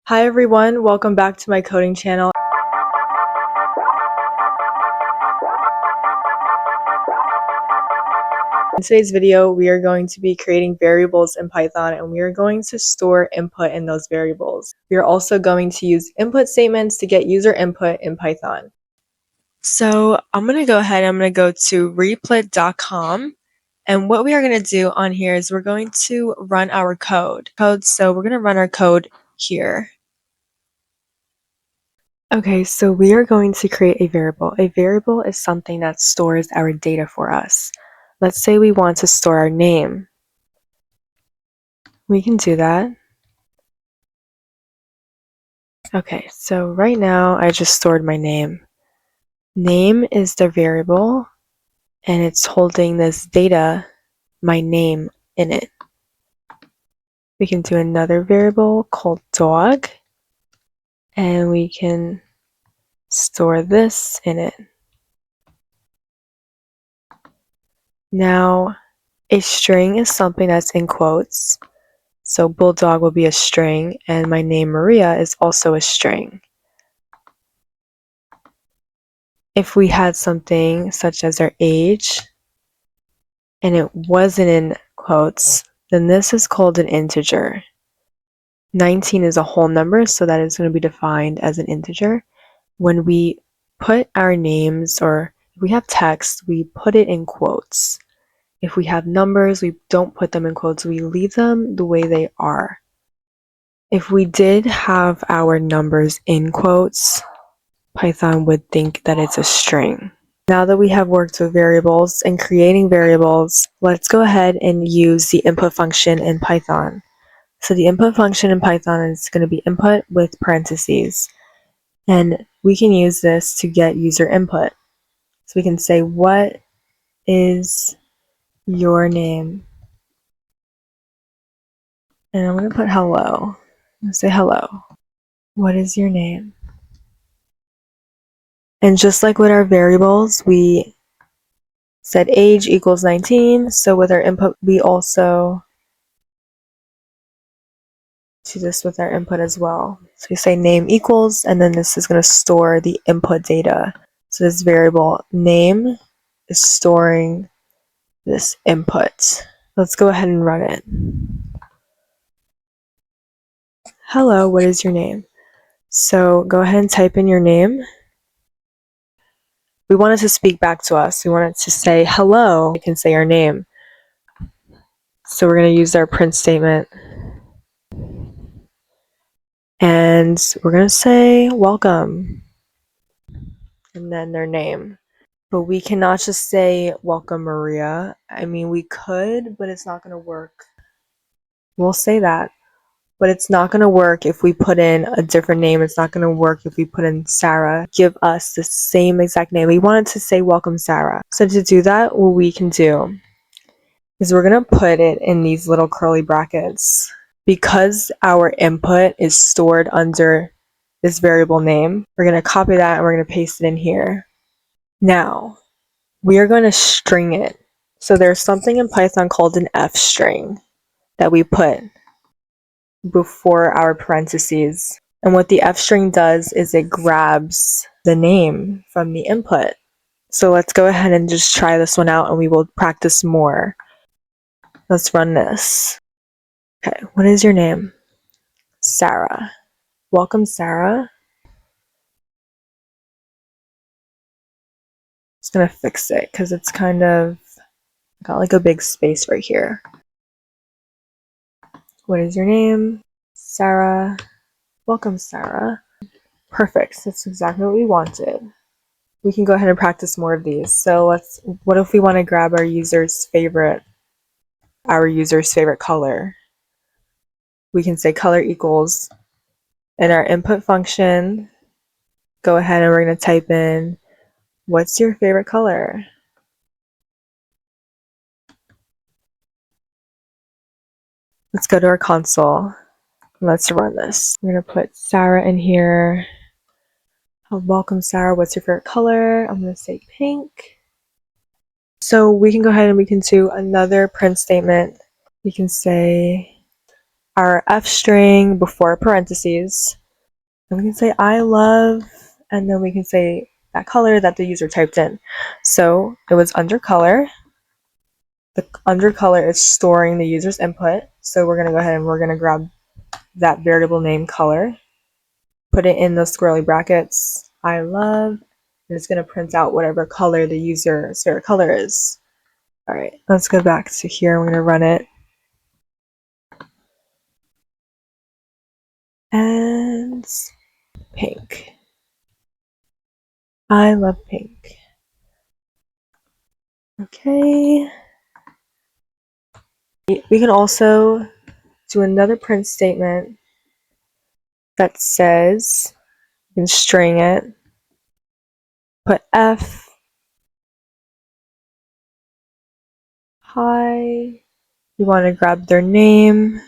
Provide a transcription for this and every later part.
Hi everyone, welcome back to my coding channel. In today's video, we are going to be creating variables in Python and we are going to store input in those variables. We are also going to use input statements to get user input in Python. So I'm going to go ahead and I'm going to go to replit.com. And what we are going to do on here is we're going to run our code. So we're going to run our code here. Okay, so we are going to create a variable. A variable is something that stores our data for us. Let's say we want to store our name. We can do that. Okay, so right now I just stored my name. Name is the variable and it's holding this data, my name, in it. We can do another variable called dog and we can store this in it. Now, a string is something that's in quotes. So bulldog will be a string, and my name Maria is also a string. If we had something such as our age, and it wasn't in quotes, then this is called an integer. 19 is a whole number, so that is going to be defined as an integer. When we put our names, or if we have text, we put it in quotes. If we have numbers, we don't put them in quotes, we leave them the way they are. If we did have our numbers in quotes, Python would think that it's a string. Now that we have worked with variables and creating variables, let's go ahead and use the input function in Python. So the input function in Python is going to be input with parentheses. And we can use this to get user input. So we can say, what is your name? And I'm going to put hello. I'm going to say hello. What is your name? And just like with our variables, we said age equals 19. So with our input, we also do this with our input as well. So we say name equals, and then this is going to store the input data. So this variable name is storing this input. Let's go ahead and run it. Hello, what is your name? So go ahead and type in your name. We want it to speak back to us. We want it to say hello. We can say our name. So we're going to use our print statement. And we're going to say welcome. And then their name. But we cannot just say welcome Maria. I mean, we could, but it's not going to work. We'll say that. But it's not going to work if we put in a different name. It's not going to work if we put in Sarah. Give us the same exact name. We wanted to say welcome Sarah. So to do that, what we can do is we're going to put it in these little curly brackets. Because our input is stored under this variable name, we're going to copy that and we're going to paste it in here. Now, we are going to string it. So there's something in Python called an f string that we put before our parentheses. And what the f string does is it grabs the name from the input. So let's go ahead and just try this one out and we will practice more. Let's run this. Okay, what is your name? Sarah. Welcome, Sarah. Just gonna fix it because it's kind of got like a big space right here. What is your name? Sarah. Welcome, Sarah. Perfect. That's exactly what we wanted. We can go ahead and practice more of these. So what if we want to grab our user's favorite color? We can say color equals, in our input function, go ahead and we're going to type in, what's your favorite color? Let's go to our console. Let's run this. I'm going to put Sarah in here. Welcome, Sarah. What's your favorite color? I'm going to say pink. So we can go ahead and we can do another print statement. We can say our f string before parentheses. And we can say I love, and then we can say that color that the user typed in. So it was under color. The under color is storing the user's input. So we're going to go ahead and we're going to grab that variable name color, put it in those squirrely brackets, I love, and it's going to print out whatever color the user's favorite color is. All right, let's go back to here. We're going to run it. And pink. I love pink. Okay. We can also do another print statement that says, you can string it, put F, hi, you want to grab their name,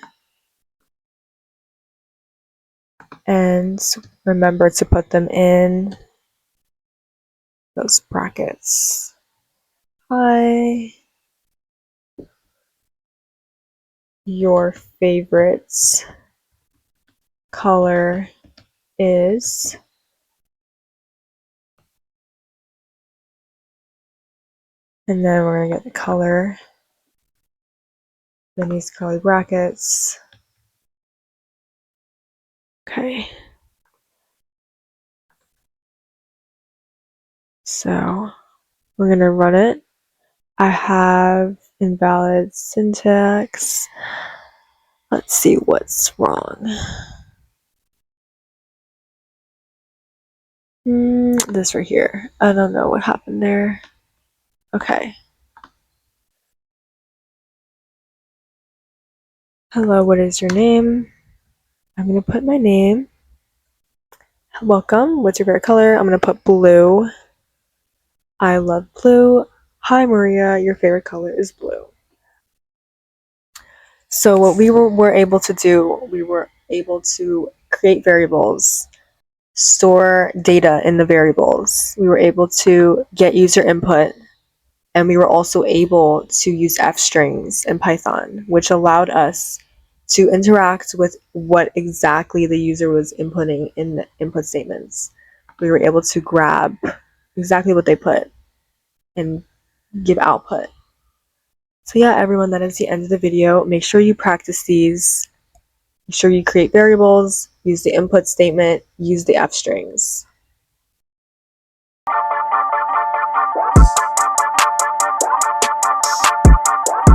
and remember to put them in those brackets. Hi, your favorite color is, and then we're going to get the color, then these curly brackets. Okay. So we're going to run it. I have invalid syntax. Let's see what's wrong. This right here. I don't know what happened there. Okay. Hello, what is your name? I'm going to put my name. Welcome. What's your favorite color? I'm going to put blue. I love blue. Hi, Maria. Your favorite color is blue. So what we were able to do, we were able to create variables, store data in the variables. We were able to get user input, and we were also able to use F strings in Python, which allowed us to interact with what exactly the user was inputting in the input statements. We were able to grab exactly what they put and give output. So yeah, everyone, that is the end of the video. Make sure you practice these. Make sure you create variables, use the input statement, use the F strings.